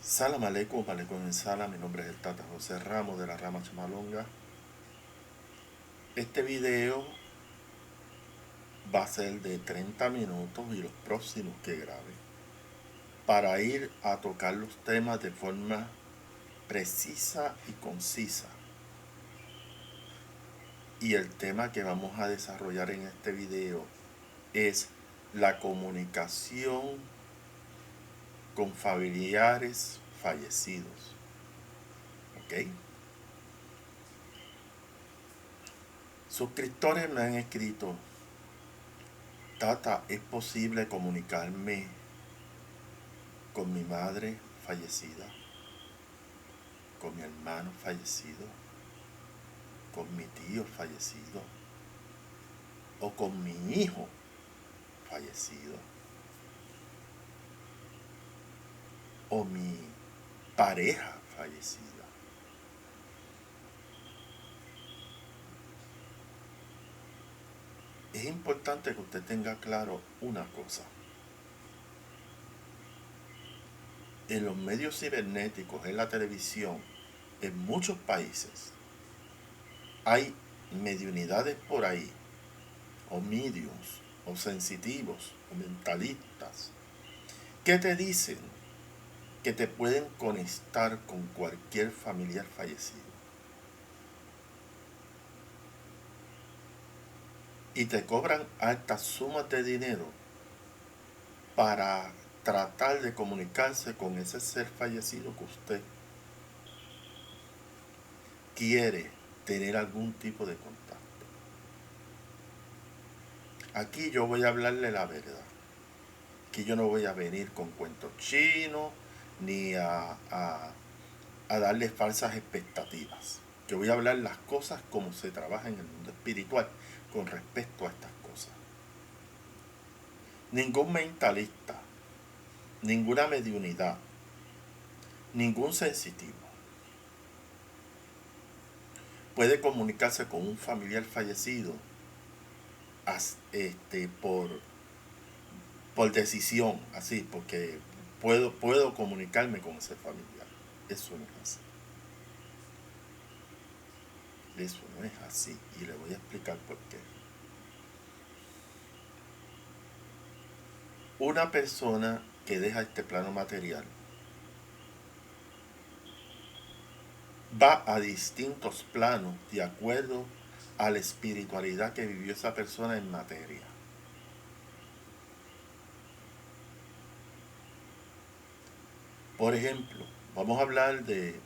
Salam aleikum, aleikum salam. Mi nombre es el Tata José Ramos de la Rama Chamalonga. Este video va a ser de 30 minutos y los próximos que grabe para ir a tocar los temas de forma precisa y concisa. Y el tema que vamos a desarrollar en este video es la comunicación con familiares fallecidos. ¿Ok? Suscriptores me han escrito: Tata, ¿es posible comunicarme con mi madre fallecida, con mi hermano fallecido, con mi tío fallecido o con mi hijo fallecido o mi pareja fallecida? Es importante que usted tenga claro una cosa. En los medios cibernéticos, en la televisión, en muchos países, hay mediunidades por ahí, o mediums, o sensitivos, o mentalistas, que te dicen que te pueden conectar con cualquier familiar fallecido. Y te cobran altas sumas de dinero para tratar de comunicarse con ese ser fallecido que usted quiere tener algún tipo de contacto. Aquí yo voy a hablarle la verdad. Aquí yo no voy a venir con cuentos chinos ni a darle falsas expectativas. Yo voy a hablar las cosas como se trabaja en el mundo espiritual con respecto a estas cosas. Ningún mentalista, ninguna mediunidad, ningún sensitivo puede comunicarse con un familiar fallecido por decisión, así, porque puedo comunicarme con ese familiar. Eso no es así. Eso no es así. Y le voy a explicar por qué. Una persona que deja este plano material va a distintos planos de acuerdo a la espiritualidad que vivió esa persona en materia. Por ejemplo, vamos a hablar de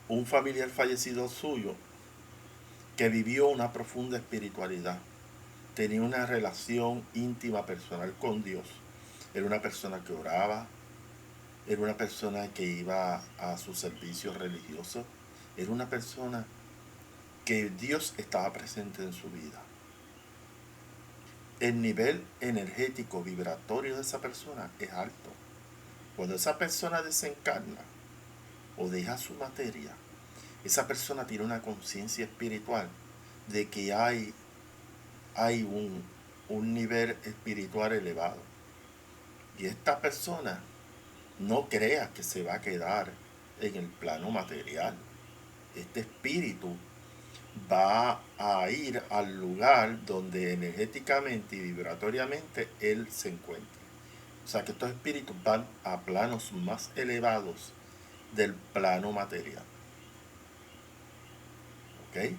un familiar fallecido suyo que vivió una profunda espiritualidad, tenía una relación íntima personal con Dios, era una persona que oraba, era una persona que iba a sus servicios religiosos, era una persona que Dios estaba presente en su vida. El nivel energético vibratorio de esa persona es alto. Cuando esa persona desencarna o deja su materia, esa persona tiene una conciencia espiritual de que hay un nivel espiritual elevado. Y esta persona no crea que se va a quedar en el plano material. Este espíritu va a ir al lugar donde energéticamente y vibratoriamente él se encuentra. O sea que estos espíritus van a planos más elevados del plano material. ¿Ok?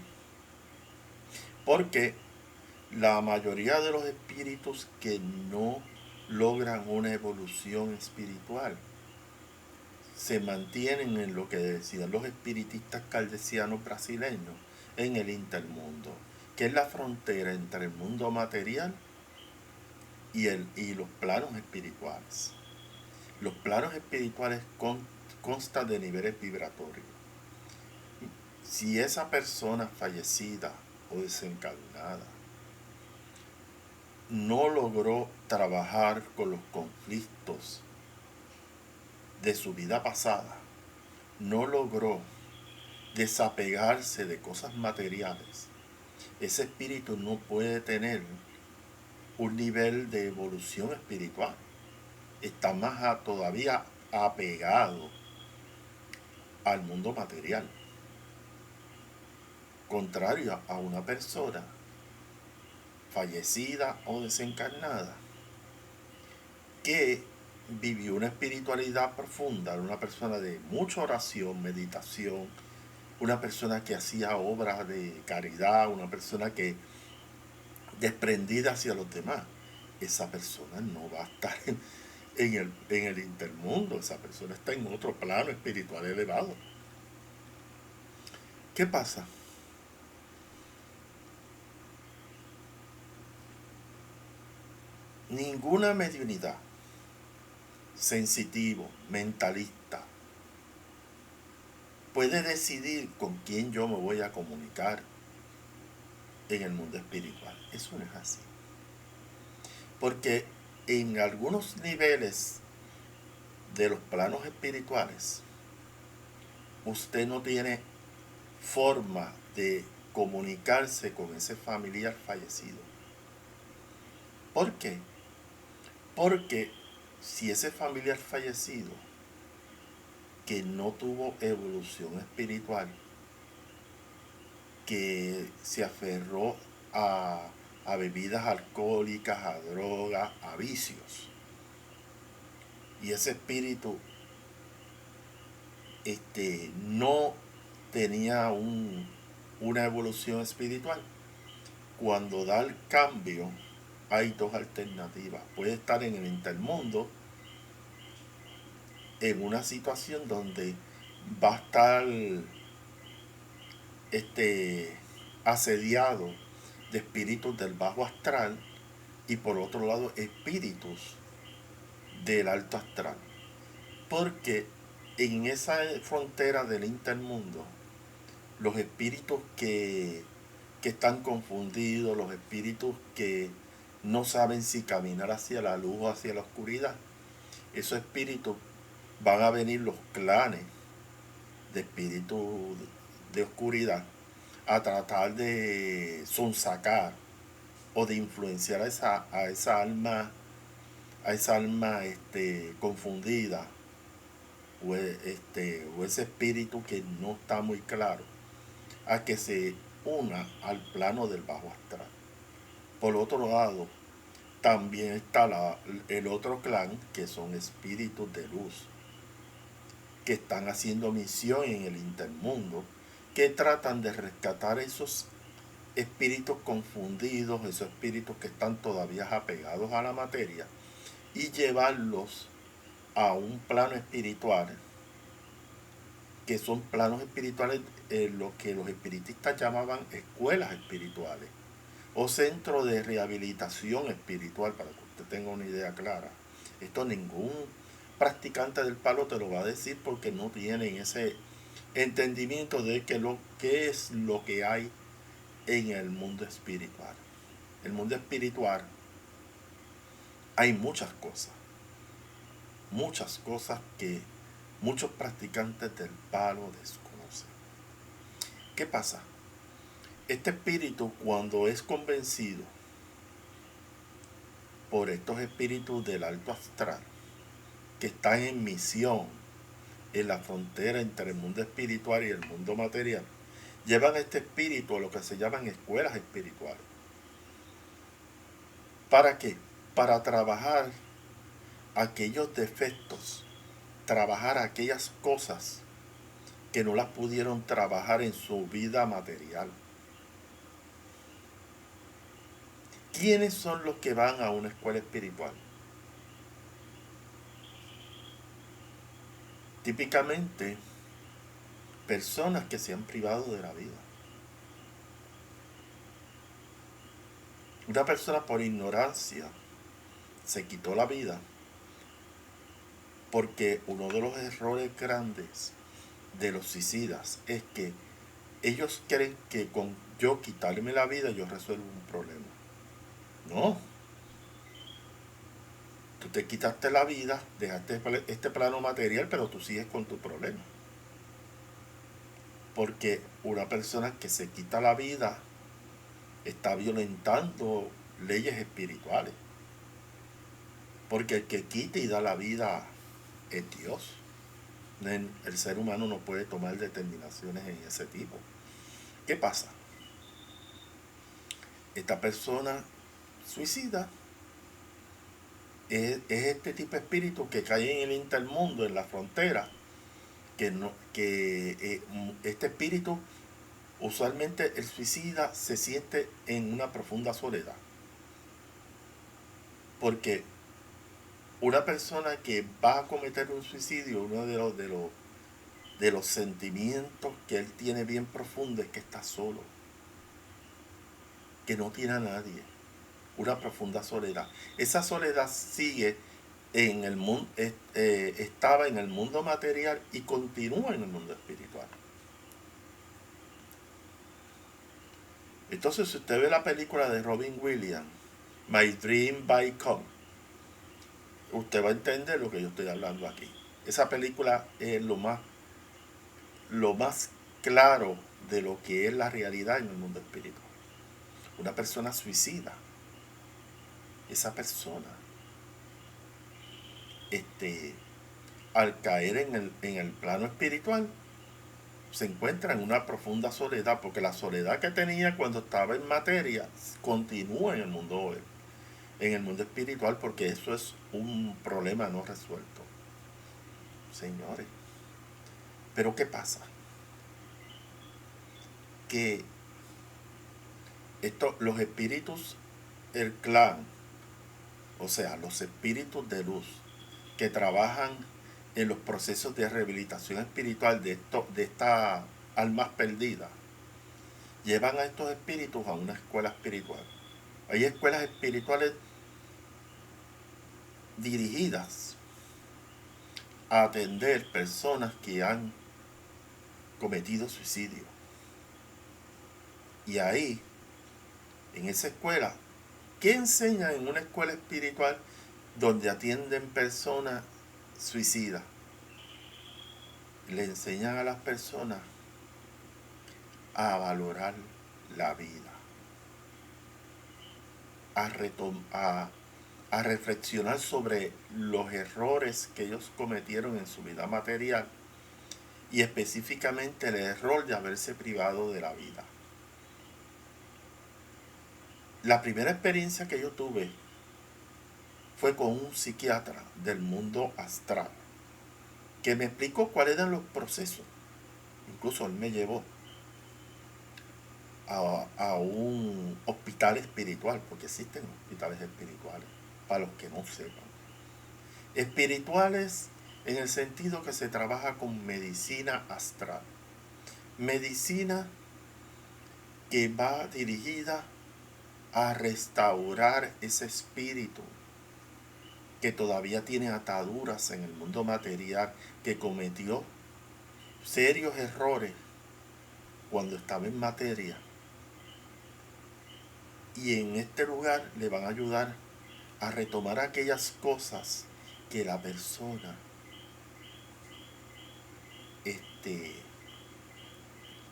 Porque la mayoría de los espíritus que no logran una evolución espiritual se mantienen en lo que decían los espiritistas caldesianos brasileños, en el intermundo, que es la frontera entre el mundo material y los planos espirituales. Los planos espirituales constan de niveles vibratorios. Si esa persona fallecida o desencarnada no logró trabajar con los conflictos de su vida pasada, no logró desapegarse de cosas materiales, ese espíritu no puede tener un nivel de evolución espiritual. Está más todavía apegado al mundo material. Contrario a una persona fallecida o desencarnada que vivió una espiritualidad profunda, una persona de mucha oración, meditación, una persona que hacía obras de caridad, una persona que desprendida hacia los demás. Esa persona no va a estar en el intermundo, esa persona está en otro plano espiritual elevado. ¿Qué pasa? Ninguna mediunidad, sensitivo, mentalista, puede decidir con quién yo me voy a comunicar en el mundo espiritual. Eso no es así. Porque en algunos niveles de los planos espirituales, usted no tiene forma de comunicarse con ese familiar fallecido. ¿Por qué? Porque si ese familiar fallecido que no tuvo evolución espiritual, que se aferró a bebidas alcohólicas, a drogas, a vicios, y ese espíritu no tenía una evolución espiritual, cuando da el cambio hay dos alternativas. Puede estar en el intermundo en una situación donde va a estar asediado de espíritus del bajo astral y por otro lado espíritus del alto astral. Porque en esa frontera del intermundo, los espíritus que están confundidos, los espíritus que no saben si caminar hacia la luz o hacia la oscuridad, esos espíritus van a venir los clanes de espíritus de oscuridad a tratar de sonsacar o de influenciar a esa alma confundida o ese espíritu que no está muy claro, a que se una al plano del bajo astral. Por otro lado, también está el otro clan, que son espíritus de luz, que están haciendo misión en el intermundo, que tratan de rescatar esos espíritus confundidos, esos espíritus que están todavía apegados a la materia, y llevarlos a un plano espiritual, que son planos espirituales, lo que los espiritistas llamaban escuelas espirituales o centro de rehabilitación espiritual, para que usted tenga una idea clara. Esto ningún practicante del palo te lo va a decir, porque no tienen ese entendimiento de qué es lo que hay en el mundo espiritual. El mundo espiritual hay muchas cosas que muchos practicantes del palo desconocen. ¿Qué pasa? Este espíritu, cuando es convencido por estos espíritus del alto astral, que están en misión en la frontera entre el mundo espiritual y el mundo material, llevan este espíritu a lo que se llaman escuelas espirituales. ¿Para qué? Para trabajar aquellos defectos, trabajar aquellas cosas que no las pudieron trabajar en su vida material. ¿Quiénes son los que van a una escuela espiritual? Típicamente, personas que se han privado de la vida. Una persona por ignorancia se quitó la vida porque uno de los errores grandes de los suicidas es que ellos creen que con yo quitarme la vida yo resuelvo un problema. No. Tú te quitaste la vida, dejaste este plano material, pero tú sigues con tu problema. Porque una persona que se quita la vida está violentando leyes espirituales. Porque el que quita y da la vida es Dios, El ser humano no puede tomar determinaciones en ese tipo. ¿Qué pasa? Esta persona suicida es este tipo de espíritu que cae en el intermundo, en la frontera, este espíritu, usualmente el suicida se siente en una profunda soledad. Porque una persona que va a cometer un suicidio, uno de los sentimientos que él tiene bien profundo es que está solo, que no tiene a nadie, una profunda soledad. Esa soledad sigue en el mundo, estaba en el mundo material y continúa en el mundo espiritual. Entonces, si usted ve la película de Robin Williams, My Dream by Come, usted va a entender lo que yo estoy hablando aquí. Esa película es lo más claro de lo que es la realidad en el mundo espiritual. Una persona suicida, esa persona, al caer en el plano espiritual, se encuentra en una profunda soledad, porque la soledad que tenía cuando estaba en materia continúa en el mundo espiritual, porque eso es un problema no resuelto. Señores, pero ¿qué pasa? Que los espíritus, el clan, o sea, los espíritus de luz que trabajan en los procesos de rehabilitación espiritual de estas almas perdidas, llevan a estos espíritus a una escuela espiritual. Hay escuelas espirituales dirigidas a atender personas que han cometido suicidio. Y ahí, en esa escuela, ¿qué enseñan en una escuela espiritual donde atienden personas suicidas? Le enseñan a las personas a valorar la vida, a reflexionar sobre los errores que ellos cometieron en su vida material y específicamente el error de haberse privado de la vida. La primera experiencia que yo tuve fue con un psiquiatra del mundo astral que me explicó cuáles eran los procesos. Incluso él me llevó a un hospital espiritual, porque existen hospitales espirituales, para los que no sepan. Espirituales en el sentido que se trabaja con medicina astral. Medicina que va dirigida a restaurar ese espíritu que todavía tiene ataduras en el mundo material, que cometió serios errores cuando estaba en materia. Y en este lugar le van a ayudar a retomar aquellas cosas que la persona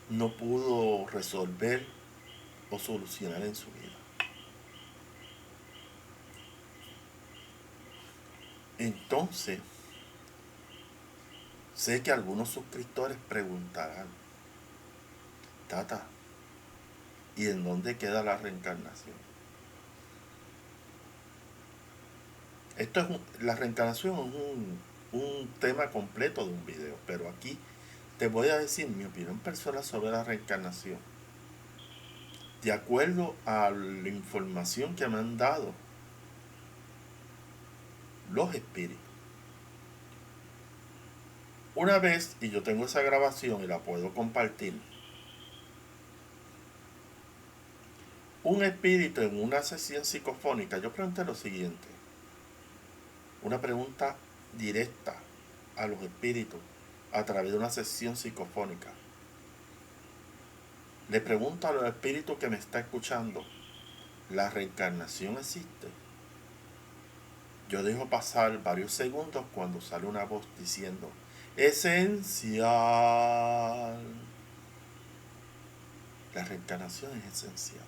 no pudo resolver o solucionar en su vida. Entonces, sé que algunos suscriptores preguntarán, Tata, ¿y en dónde queda la reencarnación? La reencarnación es un tema completo de un video, pero aquí te voy a decir mi opinión personal sobre la reencarnación. De acuerdo a la información que me han dado los espíritus. Una vez, y yo tengo esa grabación y la puedo compartir, un espíritu en una sesión psicofónica, yo pregunté lo siguiente, una pregunta directa a los espíritus a través de una sesión psicofónica. Le pregunto a los espíritus que me está escuchando, ¿la reencarnación existe? Yo dejo pasar varios segundos cuando sale una voz diciendo, esencial. La reencarnación es esencial.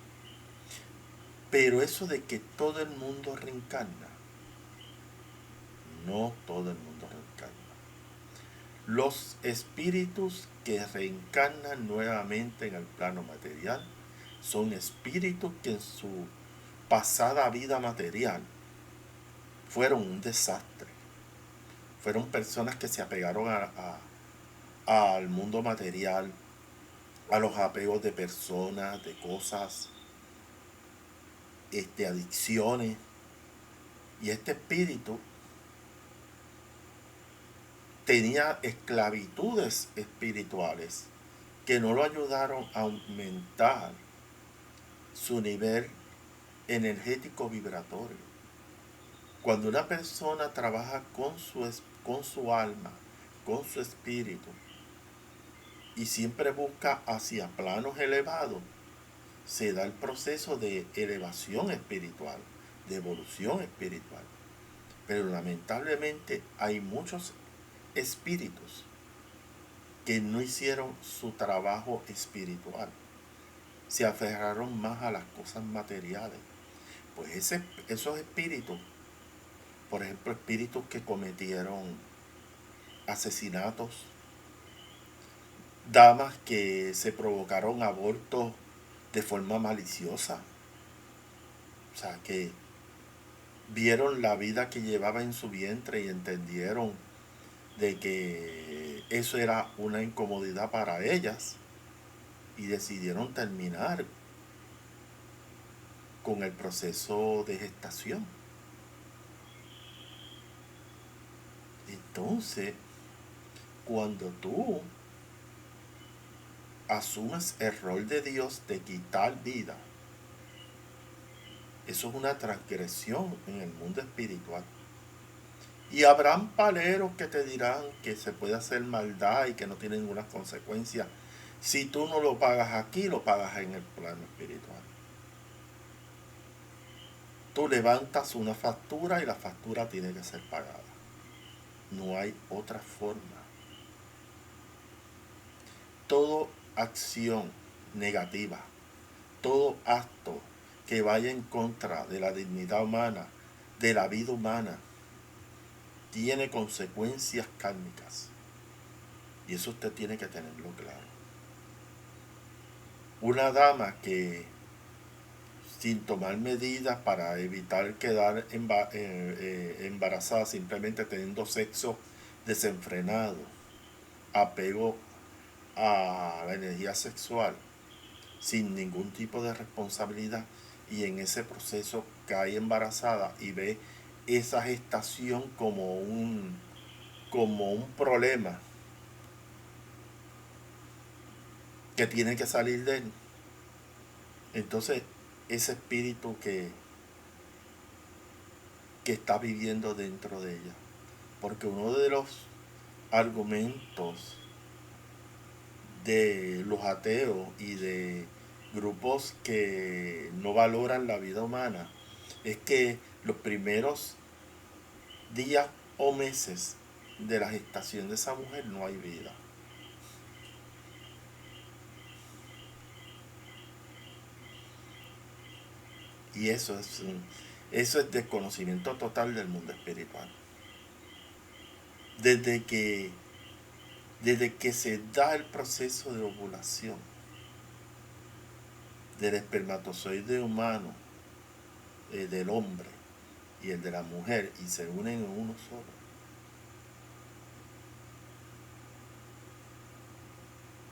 Pero eso de que todo el mundo reencarna, no todo el mundo reencarna. Los espíritus que reencarnan nuevamente en el plano material son espíritus que en su pasada vida material fueron un desastre. Fueron personas que se apegaron al mundo material, a los apegos de personas, de cosas, adicciones. Y este espíritu tenía esclavitudes espirituales que no lo ayudaron a aumentar su nivel energético vibratorio. Cuando una persona trabaja con su alma, con su espíritu, y siempre busca hacia planos elevados, se da el proceso de elevación espiritual, de evolución espiritual. Pero lamentablemente hay muchos espíritus que no hicieron su trabajo espiritual. Se aferraron más a las cosas materiales. Pues esos espíritus, por ejemplo, espíritus que cometieron asesinatos, damas que se provocaron abortos de forma maliciosa, o sea, que vieron la vida que llevaba en su vientre y entendieron de que eso era una incomodidad para ellas y decidieron terminar con el proceso de gestación. Entonces, cuando tú asumes el rol de Dios de quitar vida, eso es una transgresión en el mundo espiritual. Y habrán paleros que te dirán que se puede hacer maldad y que no tiene ninguna consecuencia. Si tú no lo pagas aquí, lo pagas en el plano espiritual. Tú levantas una factura y la factura tiene que ser pagada. No hay otra forma. Toda acción negativa, todo acto que vaya en contra de la dignidad humana, de la vida humana, tiene consecuencias kármicas. Y eso usted tiene que tenerlo claro. Una dama que, sin tomar medidas para evitar quedar embarazada, simplemente teniendo sexo desenfrenado, apego a la energía sexual, sin ningún tipo de responsabilidad, y en ese proceso cae embarazada y ve esa gestación como un problema que tiene que salir de él. Entonces, ese espíritu que está viviendo dentro de ella. Porque uno de los argumentos de los ateos y de grupos que no valoran la vida humana es que los primeros días o meses de la gestación de esa mujer no hay vida. Y eso es desconocimiento total del mundo espiritual. Desde que se da el proceso de ovulación del espermatozoide humano, del hombre y el de la mujer, y se unen en uno solo,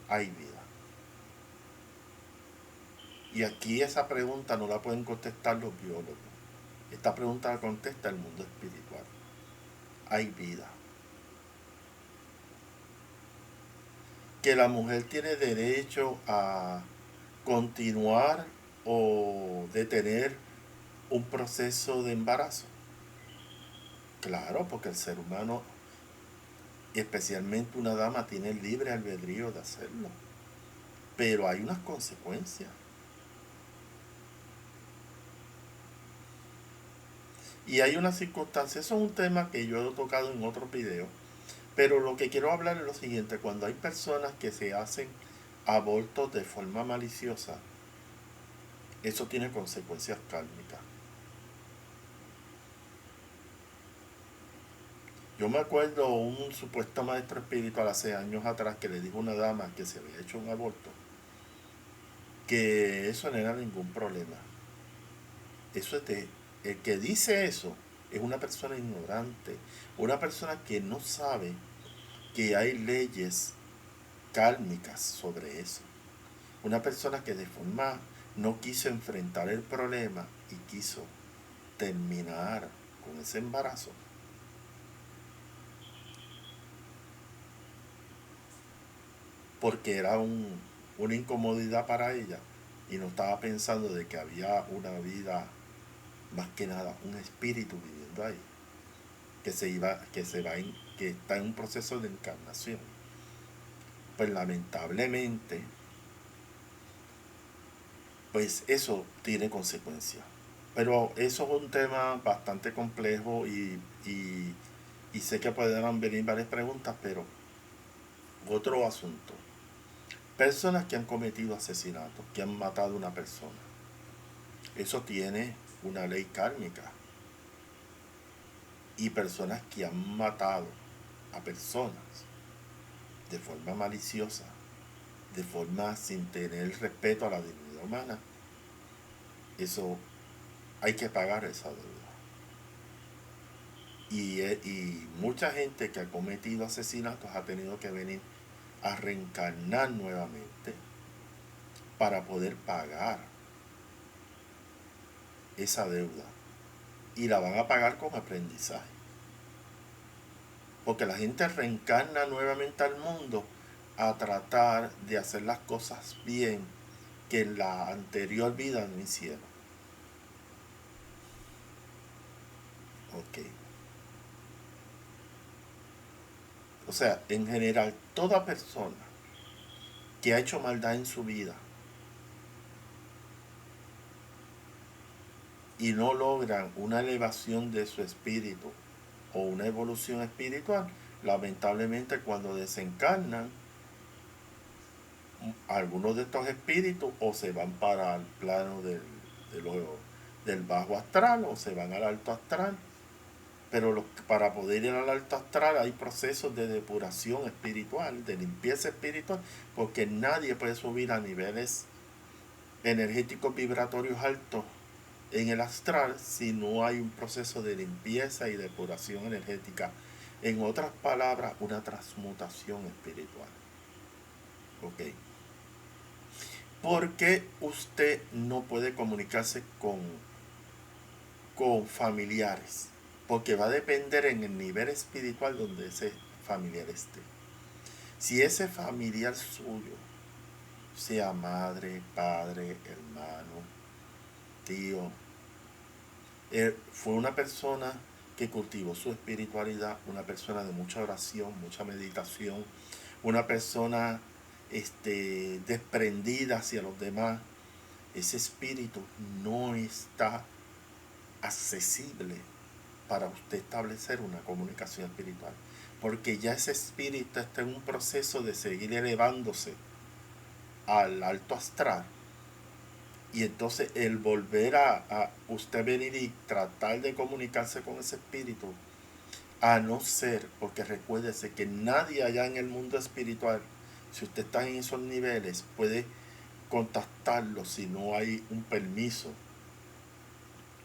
hay vida. Y aquí esa pregunta no la pueden contestar los biólogos. Esta pregunta la contesta el mundo espiritual. Hay vida. Que la mujer tiene derecho a continuar o detener un proceso de embarazo. Claro, porque el ser humano, y especialmente una dama, tiene el libre albedrío de hacerlo. Pero hay unas consecuencias. Y hay una circunstancia, eso es un tema que yo he tocado en otros videos, pero lo que quiero hablar es lo siguiente: cuando hay personas que se hacen abortos de forma maliciosa, eso tiene consecuencias kármicas. Yo me acuerdo un supuesto maestro espiritual hace años atrás que le dijo a una dama que se había hecho un aborto, que eso no era ningún problema. Eso es de, el que dice eso es una persona ignorante, una persona que no sabe que hay leyes kármicas sobre eso. Una persona que de forma no quiso enfrentar el problema y quiso terminar con ese embarazo. Porque era una incomodidad para ella y no estaba pensando de que había una vida, más que nada un espíritu viviendo ahí, que se iba, que se va, que está en un proceso de encarnación. Pues lamentablemente, pues eso tiene consecuencias. Pero eso es un tema bastante complejo y sé que pueden venir varias preguntas, pero otro asunto. Personas que han cometido asesinatos, que han matado a una persona. Eso tiene una ley kármica. Y personas que han matado a personas de forma maliciosa, de forma sin tener respeto a la dignidad humana, eso hay que pagar esa deuda. Y mucha gente que ha cometido asesinatos ha tenido que venir a reencarnar nuevamente para poder pagar esa deuda. Y la van a pagar con aprendizaje. Porque la gente reencarna nuevamente al mundo a tratar de hacer las cosas bien que en la anterior vida no hicieron. Ok. O sea, en general, toda persona que ha hecho maldad en su vida y no logran una elevación de su espíritu o una evolución espiritual, lamentablemente cuando desencarnan, algunos de estos espíritus o se van para el plano del bajo astral o se van al alto astral. Pero para poder ir al alto astral hay procesos de depuración espiritual, de limpieza espiritual, porque nadie puede subir a niveles energéticos vibratorios altos en el astral si no hay un proceso de limpieza y depuración energética. En otras palabras, una transmutación espiritual. Ok. ¿Por qué usted no puede comunicarse con familiares? Porque va a depender en el nivel espiritual donde ese familiar esté. Si ese familiar suyo, sea madre, padre, hermano, tío, fue una persona que cultivó su espiritualidad, una persona de mucha oración, mucha meditación, una persona desprendida hacia los demás, ese espíritu no está accesible para usted establecer una comunicación espiritual. Porque ya ese espíritu está en un proceso de seguir elevándose al alto astral. Y entonces el volver a usted venir y tratar de comunicarse con ese espíritu, a no ser, porque recuérdese que nadie allá en el mundo espiritual, si usted está en esos niveles, puede contactarlo si no hay un permiso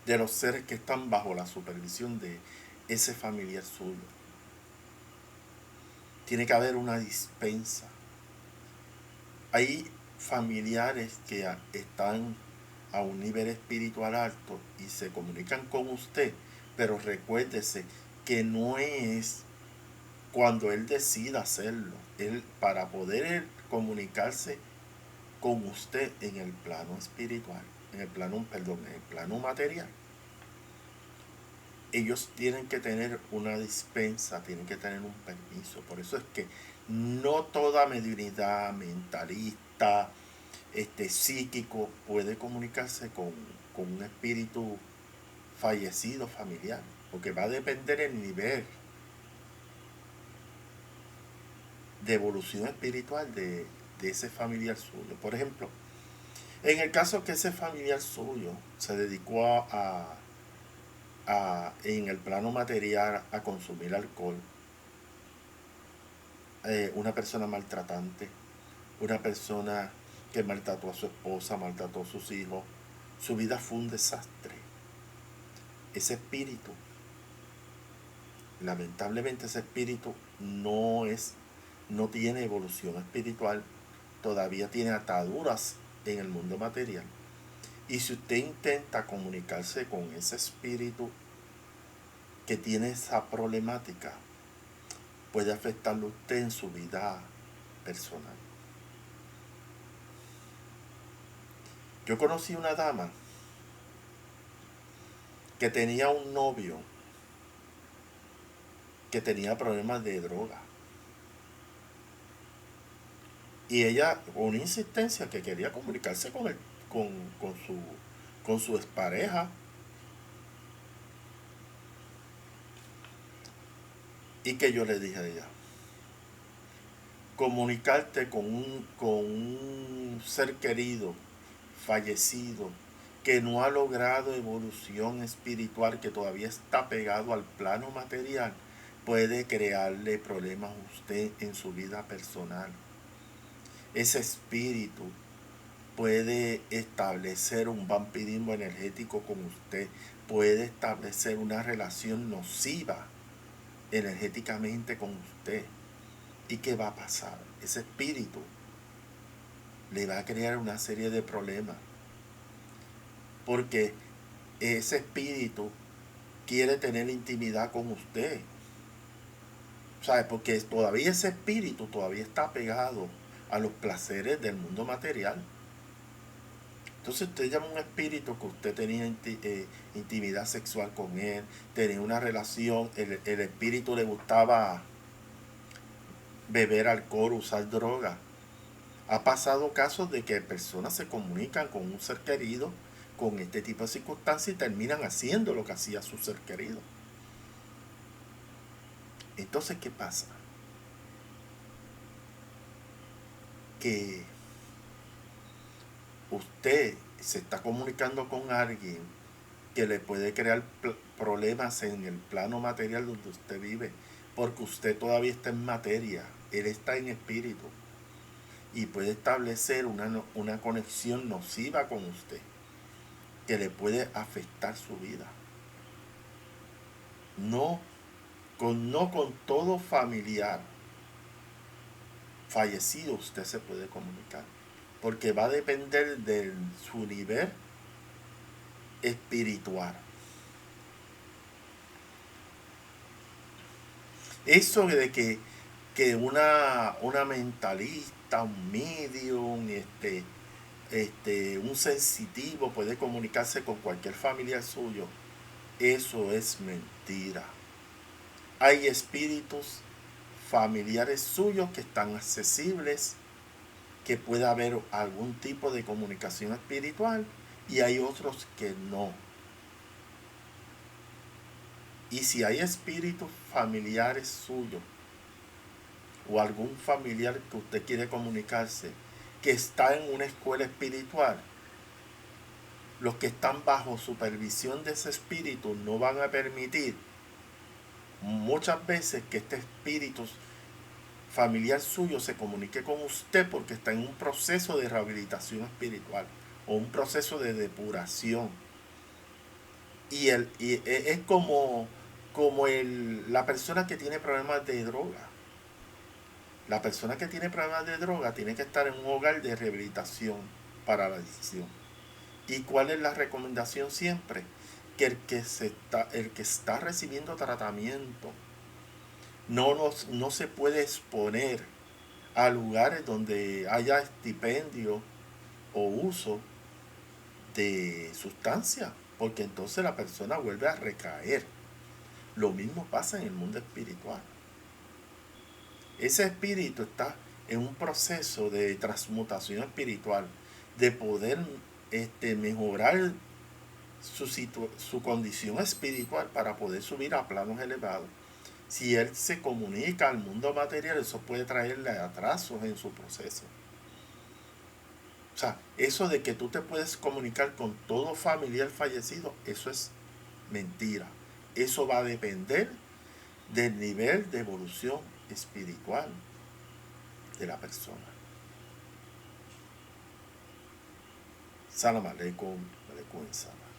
de los seres que están bajo la supervisión de ese familiar suyo. Tiene que haber una dispensa. Hay familiares que están a un nivel espiritual alto y se comunican con usted, pero recuérdese que no es cuando él decida hacerlo. Él, para poder comunicarse con usted en el plano espiritual, en el plano, perdón, en el plano material, ellos tienen que tener una dispensa, tienen que tener un permiso. Por eso es que no toda mediunidad mentalista, psíquico puede comunicarse con un espíritu fallecido familiar, porque va a depender el nivel de evolución espiritual de ese familiar suyo. Por ejemplo, en el caso que ese familiar suyo se dedicó en el plano material a consumir alcohol, una persona maltratante, una persona que maltrató a su esposa, maltrató a sus hijos, su vida fue un desastre. Ese espíritu, lamentablemente ese espíritu no tiene evolución espiritual, todavía tiene ataduras en el mundo material. Y si usted intenta comunicarse con ese espíritu que tiene esa problemática, puede afectarlo a usted en su vida personal. Yo conocí una dama que tenía un novio que tenía problemas de droga. Y ella, con una insistencia, que quería comunicarse con él, con su, con su expareja. Y que yo le dije a ella, comunicarte con un ser querido, fallecido, que no ha logrado evolución espiritual, que todavía está pegado al plano material, puede crearle problemas a usted en su vida personal. Ese espíritu puede establecer un vampirismo energético con usted, puede establecer una relación nociva energéticamente con usted. ¿Y qué va a pasar? Ese espíritu le va a crear una serie de problemas, porque ese espíritu quiere tener intimidad con usted. ¿Sabe? Porque todavía ese espíritu todavía está pegado a los placeres del mundo material. Entonces usted llama a un espíritu que usted tenía intimidad sexual con él, tenía una relación, el espíritu le gustaba beber alcohol, usar droga. Ha pasado casos de que personas se comunican con un ser querido con este tipo de circunstancias y terminan haciendo lo que hacía su ser querido. Entonces, ¿qué pasa? Que usted se está comunicando con alguien que le puede crear problemas en el plano material donde usted vive, porque usted todavía está en materia, él está en espíritu, y puede establecer una conexión nociva con usted que le puede afectar su vida. No con todo familiar fallecido usted se puede comunicar, porque va a depender de su nivel espiritual. Eso de que una mentalista, un medium, un sensitivo puede comunicarse con cualquier familiar suyo, eso es mentira. Hay espíritus familiares suyos que están accesibles, que puede haber algún tipo de comunicación espiritual, y hay otros que no. Y si hay espíritus familiares suyos o algún familiar que usted quiere comunicarse que está en una escuela espiritual, los que están bajo supervisión de ese espíritu no van a permitir muchas veces que este espíritu familiar suyo se comunique con usted, porque está en un proceso de rehabilitación espiritual o un proceso de depuración. Y es como la persona que tiene problemas de droga. La persona que tiene problemas de droga tiene que estar en un hogar de rehabilitación para la adicción. ¿Y cuál es la recomendación siempre? Que el que está recibiendo tratamiento no se puede exponer a lugares donde haya estipendio o uso de sustancias, porque entonces la persona vuelve a recaer. Lo mismo pasa en el mundo espiritual. Ese espíritu está en un proceso de transmutación espiritual, de poder mejorar su condición espiritual para poder subir a planos elevados. Si él se comunica al mundo material, eso puede traerle atrasos en su proceso. O sea, eso de que tú te puedes comunicar con todo familiar fallecido, eso es Mentira. Eso va a depender del nivel de evolución espiritual de la persona. Salam aleikum, wa alaikum salam.